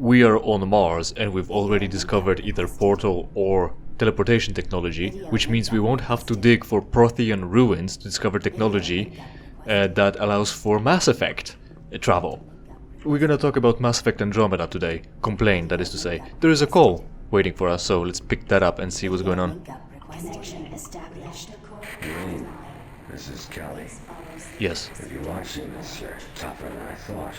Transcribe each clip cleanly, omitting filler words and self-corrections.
we are on Mars and we've already discovered either portal or teleportation technology, which means we won't have to dig for Prothean ruins to discover technology that allows for Mass Effect travel. We're gonna talk about Mass Effect Andromeda today. Complain, that is to say. There is a call waiting for us, so let's pick that up and see what's going on. This is Kelly. Yes. If you're watching this, you're tougher than I thought.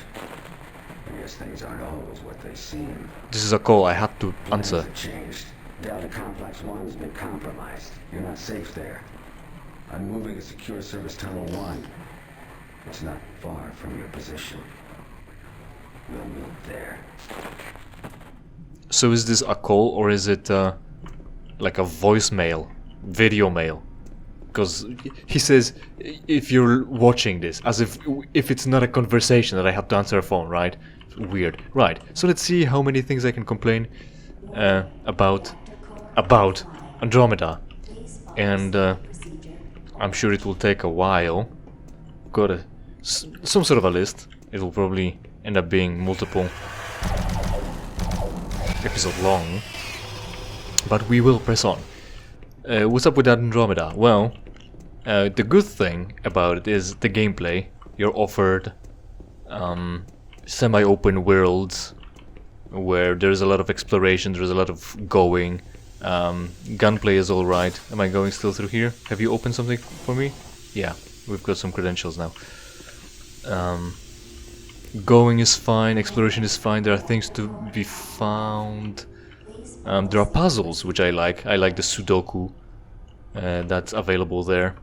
I guess things aren't always what they seem. This is a call I had to answer. Things have changed. Delta Complex 1's been compromised. You're not safe there. I'm moving to Secure Service Tunnel 1. It's not far from your position. We'll meet there. So is this a call or is it like a voicemail, video mail? Because he says if you're watching this, as if it's not a conversation that I have to answer a phone, right? Weird. Right. So let's see how many things I can complain about Andromeda, and I'm sure it will take a while. Got some sort of a list. It will probably end up being multiple episode long, but we will press on. What's up with that Andromeda? Well, the good thing about it is the gameplay. You're offered semi-open worlds where there's a lot of exploration, there's a lot of going. Gunplay is alright. Am I going still through here? Have you opened something for me? Yeah, we've got some credentials now. Going is fine, exploration is fine, there are things to be found. There are puzzles, which I like. I like the Sudoku that's available there.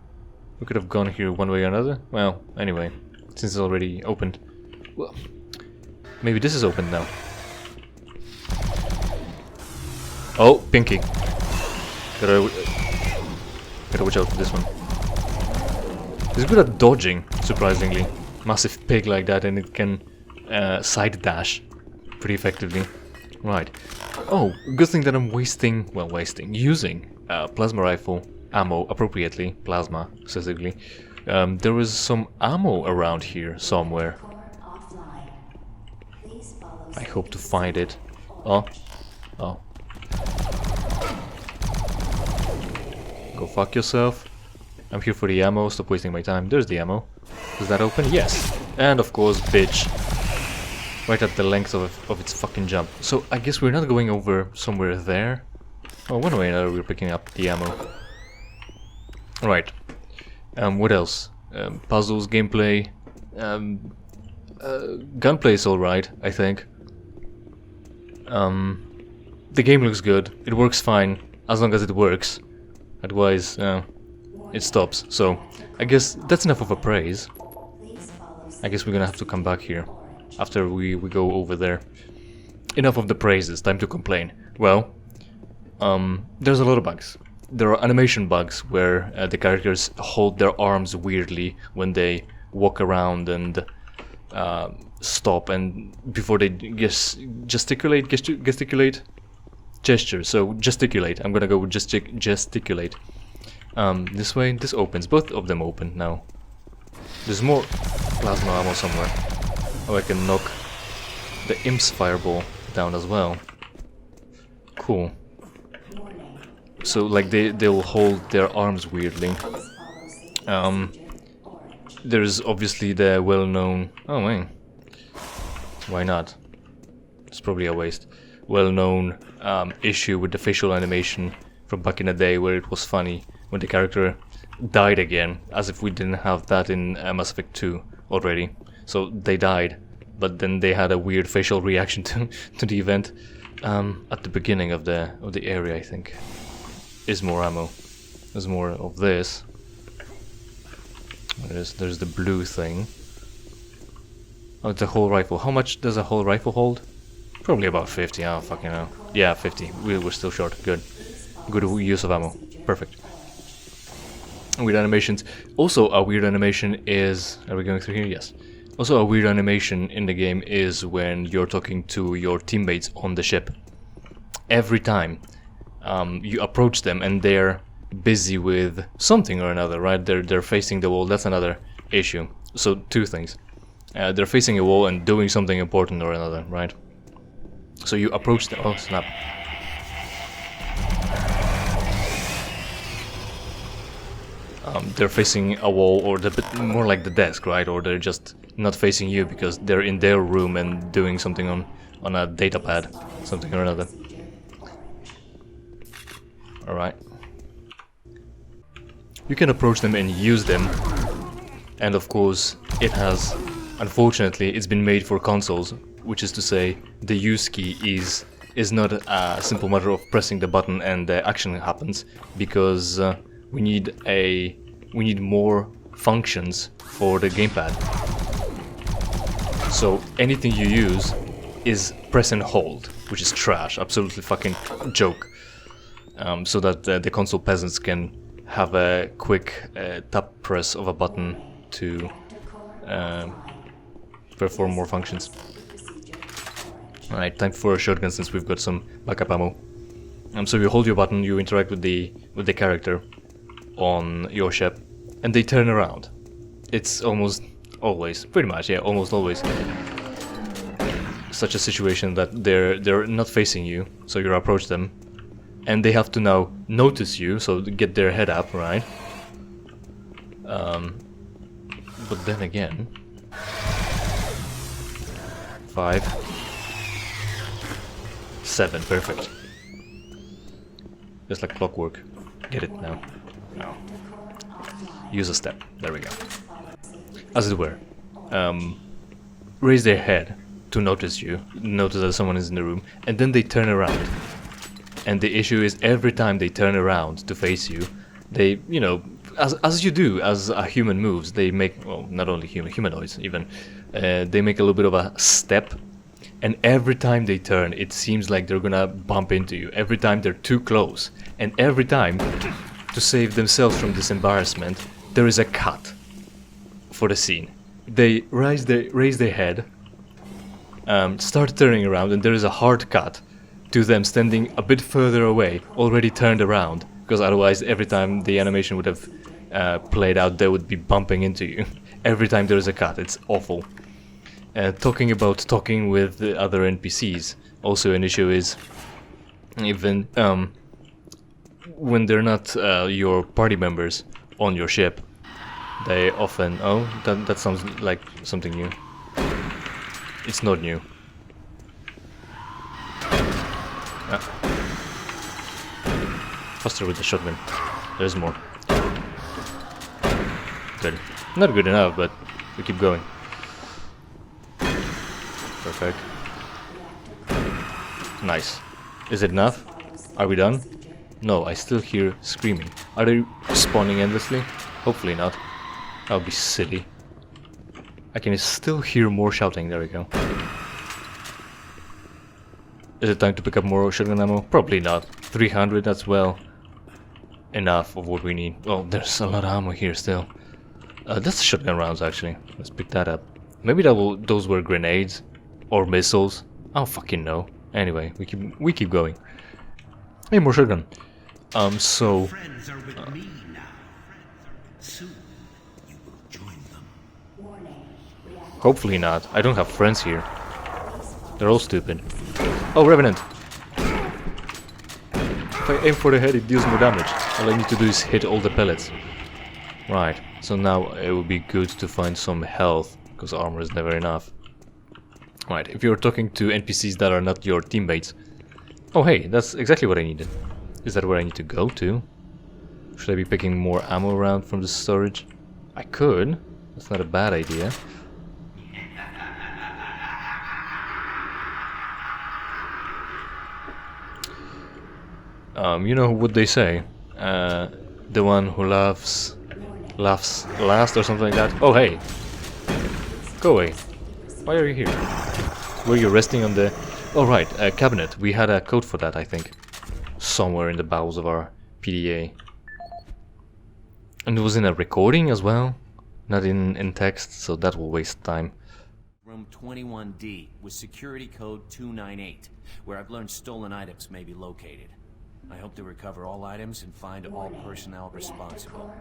We could have gone here one way or another. Well, anyway, since it's already opened. Well, maybe this is open now. Oh, Pinky. Gotta watch out for this one. He's good at dodging, surprisingly. Massive pig like that, and it can side dash pretty effectively. Right. Oh, good thing that I'm using plasma rifle ammo appropriately. Plasma, specifically. There was some ammo around here somewhere. I hope to find it. Oh. Go fuck yourself. I'm here for the ammo, stop wasting my time. There's the ammo. Does that open? Yes. And of course, bitch. Right at the length of its fucking jump. So I guess we're not going over somewhere there. Oh, one way or another we're picking up the ammo. Right. What else? Puzzles, gameplay. Gunplay is alright, I think. The game looks good. It works fine, as long as it works. Otherwise, it stops. So, I guess that's enough of a praise. I guess we're gonna have to come back here after we go over there. Enough of the praises, time to complain. Well, there's a lot of bugs. There are animation bugs where the characters hold their arms weirdly when they walk around and stop, and before they gesticulate. Gesture, so gesticulate. I'm gonna go with gesticulate. This way, this opens. Both of them open now. There's more plasma ammo somewhere. Oh, I can knock the Imp's fireball down as well. Cool. So, like, they'll hold their arms weirdly. There's obviously the well-known... Oh, man. Why not? It's probably a waste. Well-known issue with the facial animation from back in the day, where it was funny when the character died again, as if we didn't have that in Mass Effect 2 already. So they died, but then they had a weird facial reaction to the event at the beginning of the area. I think is more ammo. There's more of this. There's the blue thing. Oh, it's a whole rifle. How much does a whole rifle hold? Probably about 50, I don't fucking know. Yeah, 50. We're still short. Good. Good use of ammo. Perfect. Weird animations. Also, a weird animation is... Are we going through here? Yes. Also, a weird animation in the game is when you're talking to your teammates on the ship. Every time you approach them and they're busy with something or another, right? They're facing the wall. That's another issue. So, two things. They're facing a wall and doing something important or another, right? So you approach them. Oh snap. They're facing a wall, or more like the desk, right? Or they're just not facing you because they're in their room and doing something on a data pad, something or another. Alright. You can approach them and use them. And of course, it has, unfortunately, it's been made for consoles, which is to say, the use key is not a simple matter of pressing the button and the action happens, because we need more functions for the gamepad. So anything you use is press and hold, which is trash, absolutely fucking joke. So that the console peasants can have a quick tap press of a button to perform more functions. Alright, time for a shotgun since we've got some backup ammo. So you hold your button, you interact with the character on your ship, and they turn around. It's almost always, pretty much, yeah, almost always such a situation that they're not facing you, so you approach them, and they have to now notice you, so get their head up, right? But then again, 5, 7, perfect. Just like clockwork. Get it now. No. Use a step. There we go. As it were. Raise their head to notice you. Notice that someone is in the room. And then they turn around. And the issue is every time they turn around to face you, they, you know, as you do, as a human moves, they make, well, not only humanoids even, they make a little bit of a step. And every time they turn, it seems like they're gonna bump into you. Every time they're too close. And every time, to save themselves from this embarrassment, there is a cut for the scene. They raise their head, start turning around, and there is a hard cut to them standing a bit further away, already turned around, because otherwise every time the animation would have played out, they would be bumping into you. Every time there is a cut, it's awful. Talking about talking with the other NPCs, also an issue is even when they're not your party members on your ship, they often... Oh, that sounds like something new. It's not new. Faster with the shotgun. There's more. Good. Not good enough, but we keep going. Perfect. Nice. Is it enough? Are we done? No, I still hear screaming. Are they spawning endlessly? Hopefully not. That would be silly. I can still hear more shouting. There we go. Is it time to pick up more shotgun ammo? Probably not. 300, that's well enough of what we need. Well, there's a lot of ammo here still. That's shotgun rounds actually. Let's pick that up. Maybe those were grenades or missiles. I don't fucking know. Anyway, we keep going. Hey, more shotgun. So Friends are with me now. Soon you will join them. hopefully not. I don't have friends here. They're all stupid. Oh, Revenant! If I aim for the head, it deals more damage. All I need to do is hit all the pellets. Right, so now it would be good to find some health, because armor is never enough. Right, if you're talking to NPCs that are not your teammates... Oh hey, that's exactly what I needed. Is that where I need to go to? Should I be picking more ammo around from the storage? I could. That's not a bad idea. You know what they say? The one who laughs last or something like that. Oh hey! Go away. Why are you here? Were you resting on the... Oh right, a cabinet. We had a code for that, I think. Somewhere in the bowels of our PDA. And it was in a recording as well. Not in text, so that will waste time. Room 21D with security code 298, where I've learned stolen items may be located. I hope to recover all items and find all personnel responsible.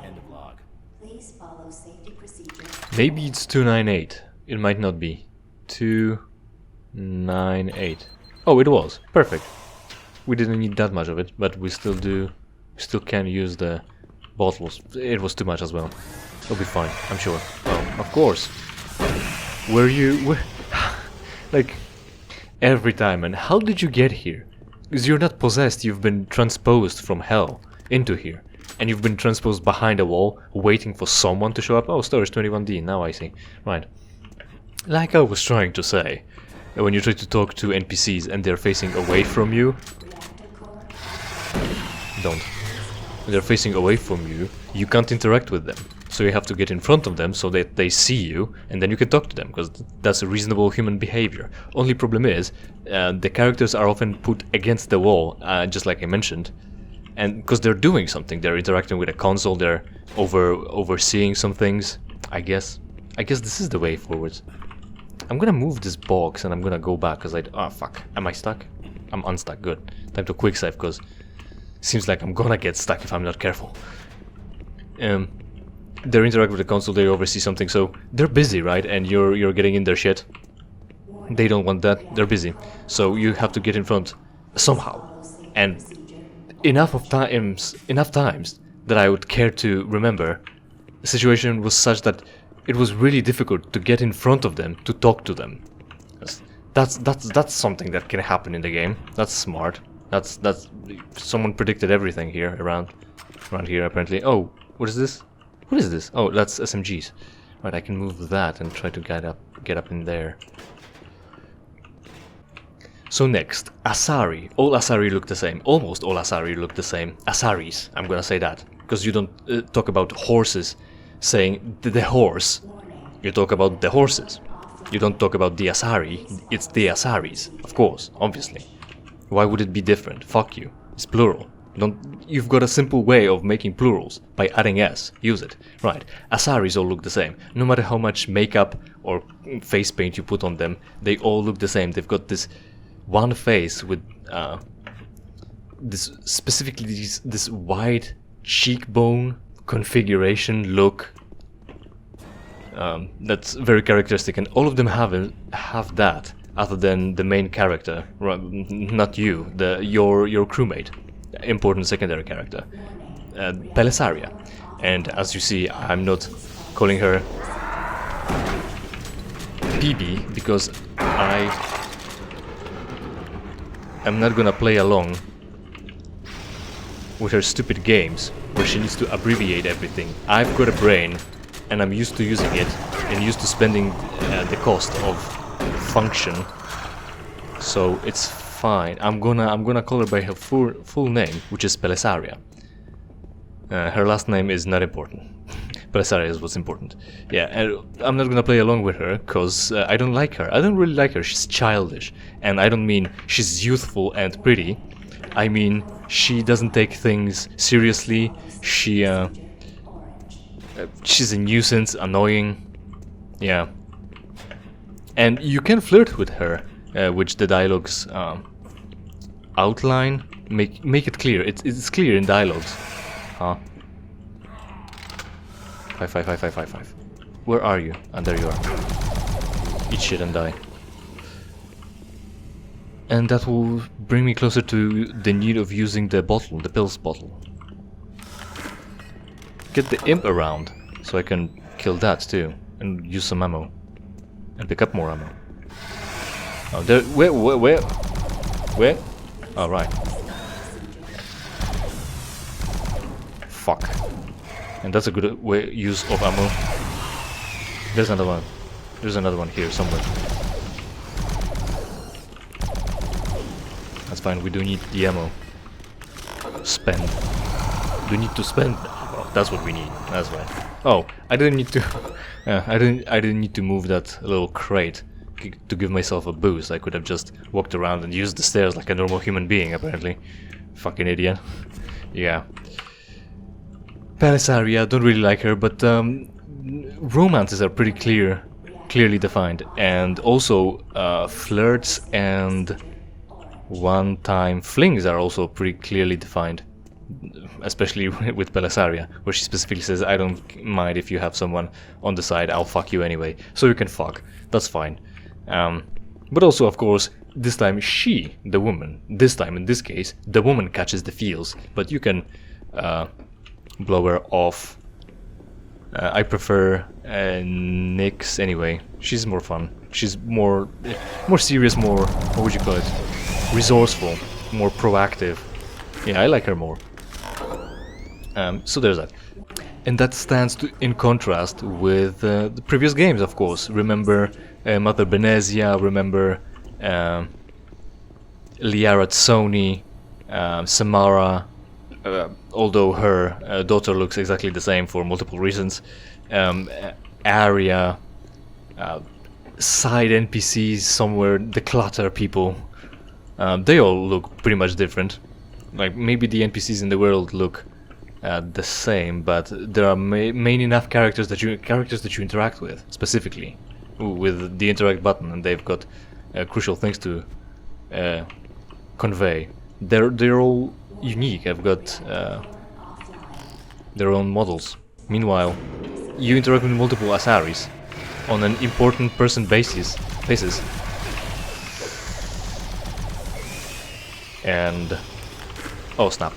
End of log. Please follow safety procedures. Maybe it's 298. It might not be. 298. Oh, it was. Perfect. We didn't need that much of it, but we still do. Still can use the bottles. It was too much as well. It'll be fine, I'm sure. Oh, of course. Like, every time. And how did you get here? Because you're not possessed, you've been transposed from hell into here. And you've been transposed behind a wall, waiting for someone to show up. Oh, storage 21D, now I see. Right. Like I was trying to say, when you try to talk to NPCs and they're facing away from you... Don't. When they're facing away from you, you can't interact with them. So you have to get in front of them so that they see you, and then you can talk to them, because that's a reasonable human behavior. Only problem is, the characters are often put against the wall, just like I mentioned, and because they're doing something, they're interacting with a console, they're overseeing some things. I guess this is the way forward. I'm gonna move this box and I'm gonna go back, because oh fuck, am I stuck? I'm unstuck, good. Time to quick save, because seems like I'm gonna get stuck if I'm not careful. They're interacting with the console, they oversee something, so they're busy, right? And you're getting in their shit. They don't want that, they're busy. So you have to get in front somehow. And enough times that I would care to remember, the situation was such that it was really difficult to get in front of them, to talk to them. That's something that can happen in the game. That's smart. That's someone predicted everything here around here apparently. Oh, what is this? What is this? Oh, that's SMGs. Right, I can move that and try to get up in there. So next, Asari. All Asari look the same. Almost all Asari look the same. Asaris, I'm gonna say that. Because you don't talk about horses saying the horse. You talk about the horses. You don't talk about the Asari. It's the Asaris, of course, obviously. Why would it be different? Fuck you. It's plural. You've got a simple way of making plurals by adding s. Use it. Right. Asaris all look the same. No matter how much makeup or face paint you put on them, they all look the same. They've got this one face with this wide cheekbone configuration look. That's very characteristic, and all of them have that, other than the main character, not you, your crewmate, important secondary character, Pelisaria. And as you see, I'm not calling her PB because I'm not gonna play along with her stupid games where she needs to abbreviate everything. I've got a brain, and I'm used to using it, and used to spending the cost of function, so it's fine. I'm gonna call her by her full name, which is Pelisaria. Her last name is not important. Pelisaria is what's important. Yeah, and I'm not gonna play along with her because I don't like her. I don't really like her. She's childish, and I don't mean she's youthful and pretty. I mean she doesn't take things seriously. She's a nuisance, annoying. Yeah. And you can flirt with her, which the dialogues outline. Make it clear. It's clear in dialogues. Huh? 5. Where are you? And there you are. Eat shit and die. And that will bring me closer to the need of using the bottle, the pills bottle. Get the imp around, so I can kill that too, and use some ammo, and pick up more ammo. Oh, there, where? All right. Fuck. And that's a good use of ammo. There's another one. There's another one here somewhere. That's fine. We do need the ammo. Spend. We need to spend. That's what we need. That's right. Oh, I didn't need to. I didn't need to move that little crate to give myself a boost. I could have just walked around and used the stairs like a normal human being. Apparently, fucking idiot. Yeah. Pelisaria, don't really like her, but romances are pretty clearly defined, and also flirts and one-time flings are also pretty clearly defined. Especially with Pelisaria, where she specifically says, I don't mind if you have someone on the side, I'll fuck you anyway. So you can fuck. That's fine. But also, of course, this time she, the woman, this time in this case, the woman catches the feels, but you can blow her off. I prefer Nyx anyway. She's more fun. She's more serious, more, what would you call it? Resourceful, more proactive. Yeah, I like her more. So there's that. And that stands in contrast with the previous games, of course. Remember Mother Benezia, remember Liara Tsoni, Samara, although her daughter looks exactly the same for multiple reasons. Arya, side NPCs somewhere, the Clutter people. They all look pretty much different. Like, maybe the NPCs in the world look the same, but there are main enough characters that you interact with specifically with the interact button, and they've got crucial things to convey. They're all unique. I've got their own models. Meanwhile, you interact with multiple Asaris on an important person basis, and oh snap.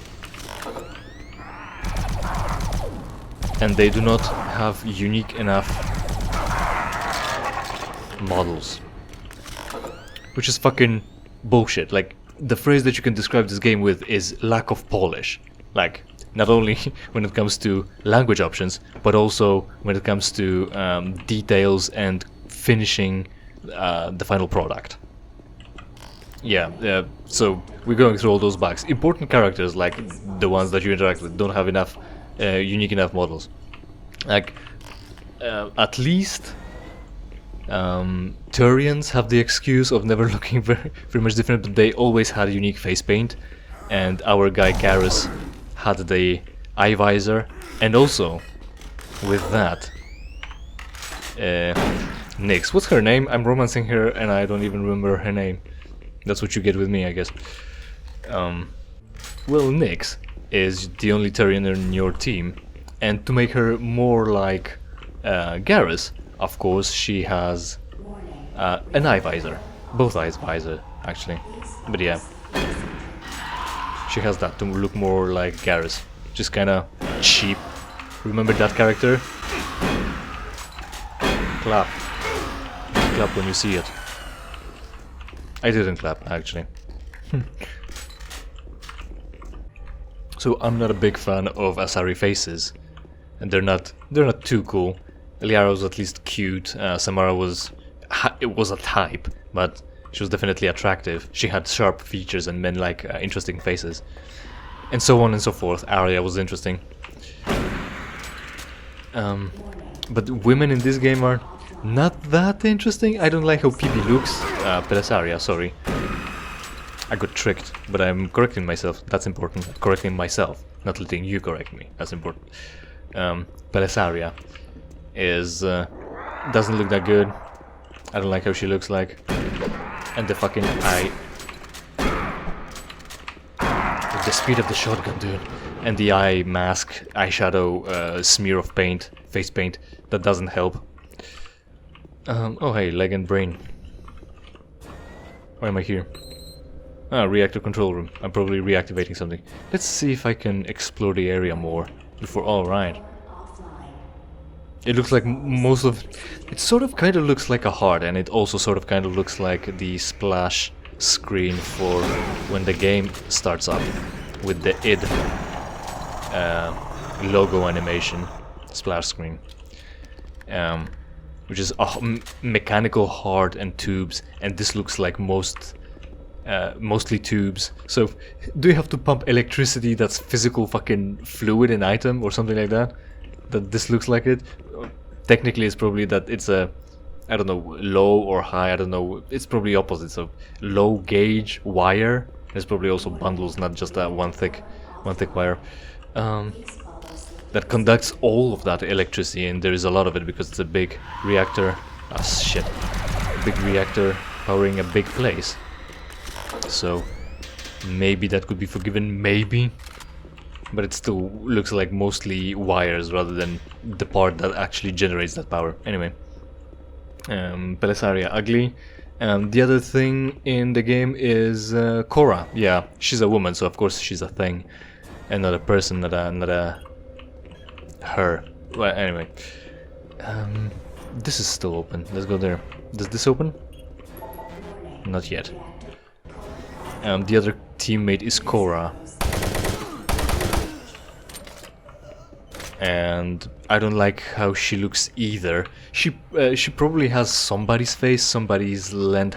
And they do not have unique enough models, which is fucking bullshit. Like, the phrase that you can describe this game with is lack of polish. Like, not only when it comes to language options, but also when it comes to details and finishing the final product. Yeah, so we're going through all those bugs. Important characters, like the ones that you interact with, don't have enough unique enough models. Like, at least Turians have the excuse of never looking very much different, but they always had unique face paint, and our guy Garrus had the eye visor, and also with that Nyx, what's her name? I'm romancing her and I don't even remember her name. That's what you get with me, I guess. Well, Nyx is the only Turian in your team, and to make her more like Garrus, of course, she has an eye visor. Both eyes visor, actually. But yeah, she has that to look more like Garrus. Just kinda cheap. Remember that character? Clap. Clap when you see it. I didn't clap, actually. So I'm not a big fan of Asari faces, and they're not too cool. Liara was at least cute. Samara was a type, but she was definitely attractive. She had sharp features and men-like interesting faces, and so on and so forth. Arya was interesting. But women in this game are not that interesting. I don't like how PB looks. Pelisaria, sorry. I got tricked, but I'm correcting myself. That's important. Correcting myself, not letting you correct me. That's important. Pelisaria is doesn't look that good. I don't like how she looks like. And the fucking eye. With the speed of the shotgun, dude. And the eye mask, eyeshadow, smear of paint, face paint, that doesn't help. Oh hey, leg and brain. Why am I here? Ah, reactor control room. I'm probably reactivating something. Let's see if I can explore the area more before. Alright. It looks like most of... It sort of kind of looks like a heart, and it also sort of kind of looks like the splash screen for when the game starts up with the id logo animation splash screen, which is a mechanical heart and tubes, and this looks like mostly tubes. So do you have to pump electricity that's physical fucking fluid and item or something like that? That this looks like it? Technically it's probably that it's a, I don't know, low or high, I don't know, it's probably opposite. So low gauge wire, there's probably also bundles, not just that one thick wire, that conducts all of that electricity, and there is a lot of it because it's a big reactor. Ah shit, a big reactor powering a big place. So maybe that could be forgiven, maybe, but it still looks like mostly wires rather than the part that actually generates that power. Anyway, Pelisaria ugly, The other thing in the game is Cora. Yeah, she's a woman, so of course she's a thing, and not a person, not a her. Well, anyway, this is still open. Let's go there. Does this open? Not yet. The other teammate is Cora, and I don't like how she looks either. She probably has somebody's face, somebody's lent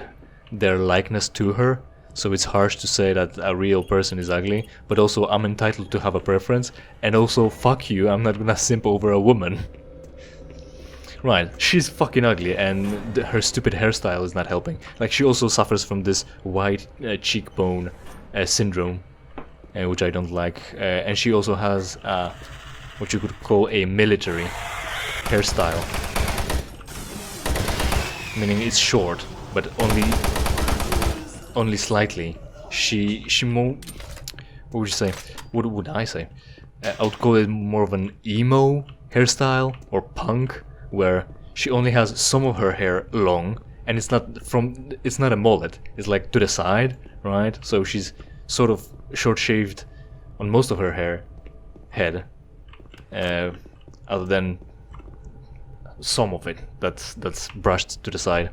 their likeness to her, so it's harsh to say that a real person is ugly, but also I'm entitled to have a preference, and also fuck you, I'm not gonna simp over a woman. Right, she's fucking ugly, and her stupid hairstyle is not helping. Like, she also suffers from this white cheekbone syndrome, which I don't like, and she also has what you could call a military hairstyle, meaning it's short, but only slightly. She more, what would you say? What would I say? I would call it more of an emo hairstyle or punk, where she only has some of her hair long, and it's not a mullet. It's like to the side, right? So she's sort of short shaved on most of her head. Other than some of it that's brushed to the side,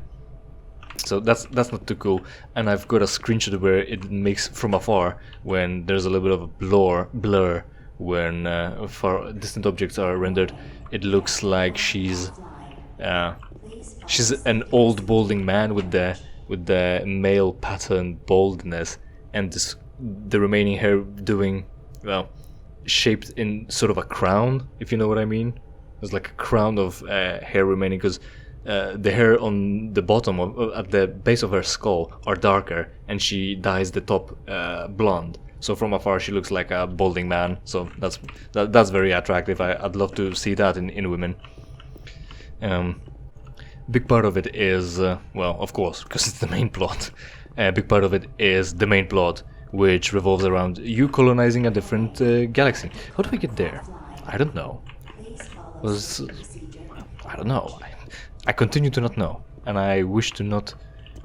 so that's not too cool. And I've got a screenshot where it makes from afar, when there's a little bit of a blur when far distant objects are rendered, it looks like she's an old balding man with the male pattern baldness, and the remaining hair doing, well, shaped in sort of a crown, if you know what I mean. There's like a crown of hair remaining, because the hair on the bottom at the base of her skull are darker, and she dyes the top blonde. So from afar she looks like a balding man. So that's very attractive. I'd love to see that in women. Big part of it is well, of course, because it's the main plot. Big part of it is the main plot, which revolves around you colonizing a different galaxy. How do we get there? I don't know. I don't know. I continue to not know, and I wish to not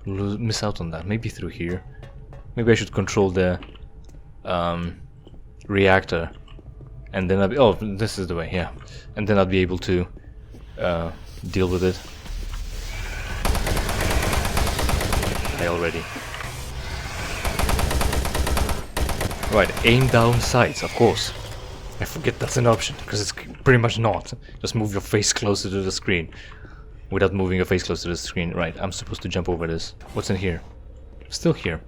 miss out on that. Maybe through here. Maybe I should control the reactor, and then oh, this is the way, yeah. And then I'll be able to deal with it. I already. Right, aim down sights, of course. I forget that's an option, because it's pretty much not. Just move your face closer to the screen. Without moving your face closer to the screen. Right, I'm supposed to jump over this. What's in here? Still here.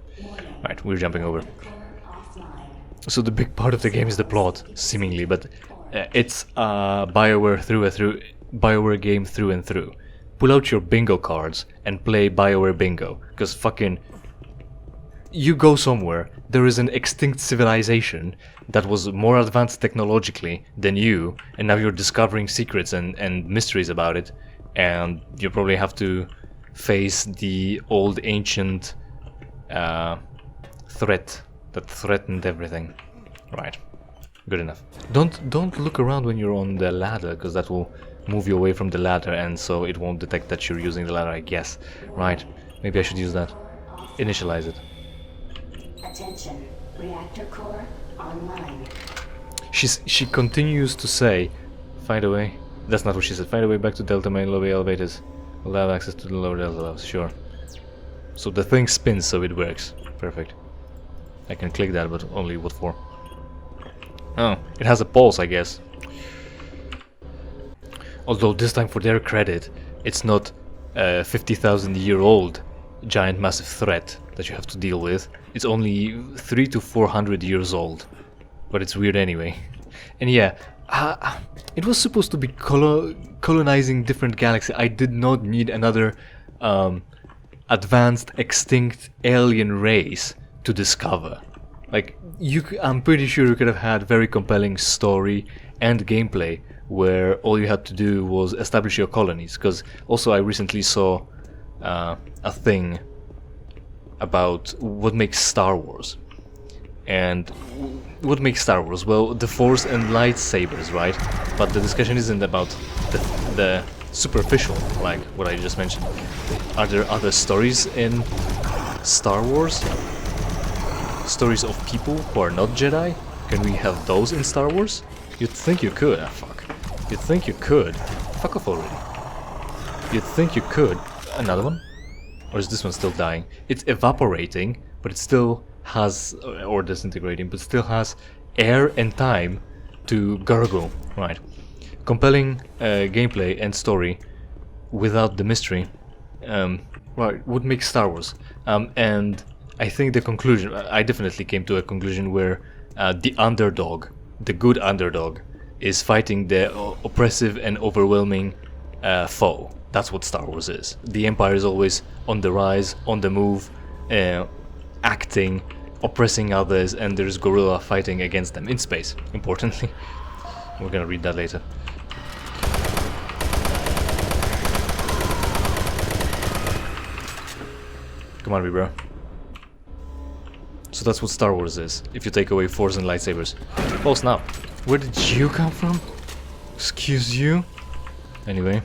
Right, we're jumping over. So the big part of the game is the plot, seemingly, but it's a BioWare game through and through. Pull out your bingo cards and play BioWare bingo, because fucking... You go somewhere, there is an extinct civilization that was more advanced technologically than you, and now you're discovering secrets and mysteries about it, and you probably have to face the old ancient threat that threatened everything. Right, good enough. Don't look around when you're on the ladder, because that will move you away from the ladder, and so it won't detect that you're using the ladder, I guess. Right, maybe I should use that. Initialize it. Attention, reactor core online. She continues to say, find a way. That's not what she said. Find a way back to Delta main lobby elevators. We'll have access to the lower Delta levels. Sure. So the thing spins, so it works. Perfect. I can click that, but only what for? Oh, it has a pulse, I guess. Although this time, for their credit, it's not a 50,000-year-old giant massive threat that you have to deal with. It's only 300 to 400 years old, but it's weird anyway. And yeah, it was supposed to be colonizing different galaxies. I did not need another advanced extinct alien race to discover. Like, I'm pretty sure you could have had very compelling story and gameplay where all you had to do was establish your colonies. Because also I recently saw a thing about what makes Star Wars. And what makes Star Wars? Well, the Force and lightsabers, right? But the discussion isn't about the superficial, like what I just mentioned. Are there other stories in Star Wars? Stories of people who are not Jedi? Can we have those in Star Wars? You'd think you could. Ah, fuck. You'd think you could. Fuck off already. You'd think you could. Another one? Or is this one still dying? It's evaporating, but it still has, or disintegrating, but still has air and time to gargle. Right. Compelling gameplay and story without the mystery. Right, would make Star Wars. And I think the conclusion, I definitely came to a conclusion where the underdog, the good underdog, is fighting the oppressive and overwhelming foe. That's what Star Wars is. The Empire is always on the rise, on the move, acting, oppressing others, and there's guerrilla fighting against them in space, importantly. We're gonna read that later. Come on, bro. So that's what Star Wars is, if you take away Force and lightsabers. Oh snap, where did you come from? Excuse you? Anyway.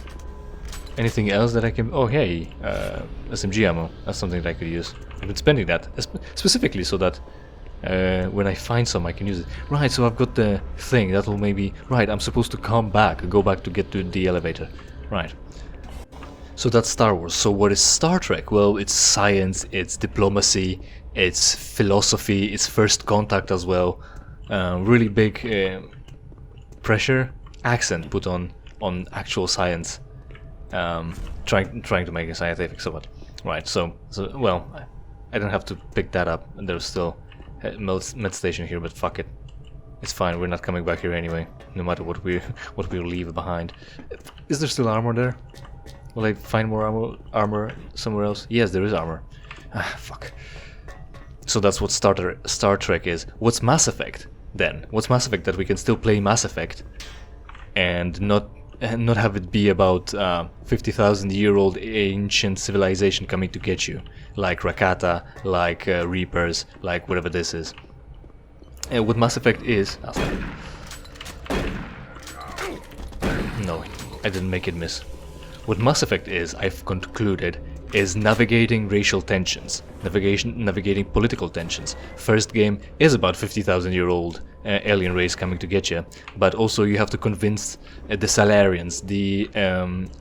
Anything else that I can... Oh hey, SMG ammo. That's something that I could use. I've been spending that, specifically so that when I find some I can use it. Right, so I've got the thing that will maybe... Right, I'm supposed to go back to get to the elevator. Right. So that's Star Wars. So what is Star Trek? Well, it's science, it's diplomacy, it's philosophy, it's first contact as well. Really big pressure, accent put on actual science. Trying to make it scientific somewhat. Right, so well, I don't have to pick that up, and there's still a med station here, but fuck it. It's fine, we're not coming back here anyway, no matter what we leave behind. Is there still armor there? Will I find more armor somewhere else? Yes, there is armor. Ah, fuck. So that's what Star Trek is. What's Mass Effect then? What's Mass Effect that we can still play Mass Effect and not have it be about 50,000-year-old ancient civilization coming to get you, like Rakata, like Reapers, like whatever this is. And what Mass Effect is... No, I didn't make it miss. What Mass Effect is, I've concluded, is navigating racial tensions, navigating political tensions. First game is about 50,000-year-old alien race coming to get you, but also you have to convince the Salarians, the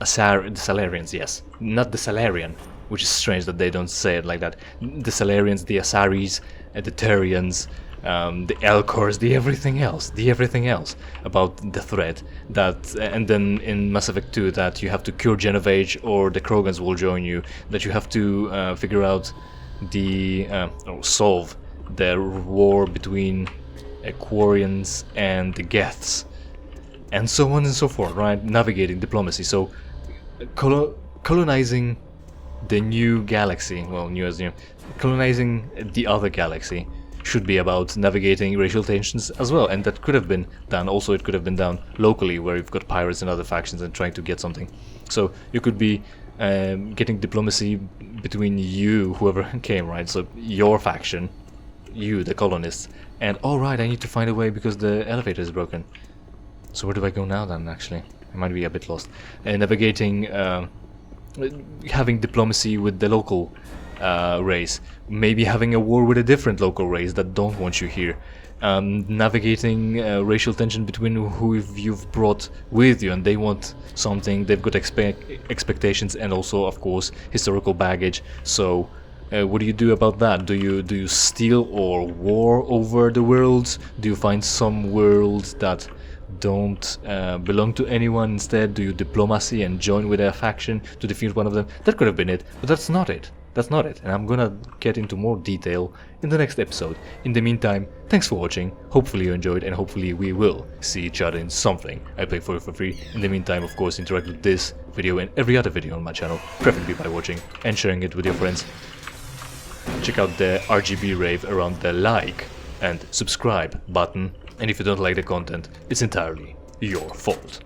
Salarians, yes, not the Salarian, which is strange that they don't say it like that. The Salarians, the Asaris, the Turians, the Elcors, the everything else about the threat that, and then in Mass Effect 2 that you have to cure Genovage or the Krogans will join you, that you have to figure out the or solve the war between Quarians and the Geths, and so on and so forth, right? Navigating diplomacy, so colonizing the new galaxy, well, new as new, colonizing the other galaxy should be about navigating racial tensions as well, and that could have been done. Also, it could have been done locally, where you've got pirates and other factions and trying to get something. So you could be getting diplomacy between you, whoever came, right? So your faction, you, the colonists, and all right, I need to find a way because the elevator is broken. So where do I go now then? Actually, I might be a bit lost. Navigating, having diplomacy with the local race, maybe having a war with a different local race that don't want you here, navigating racial tension between who you've brought with you, and they want something, they've got expectations, and also of course historical baggage. So what do you do about that? Do you steal or war over the worlds? Do you find some worlds that don't belong to anyone? Instead, do you diplomacy and join with a faction to defeat one of them? That could have been it, but that's not it. That's not it, and I'm gonna get into more detail in the next episode. In the meantime, thanks for watching, hopefully you enjoyed, and hopefully we will see each other in something I play for you for free. In the meantime, of course, interact with this video and every other video on my channel, preferably by watching and sharing it with your friends. Check out the RGB rave around the like and subscribe button, and if you don't like the content, it's entirely your fault.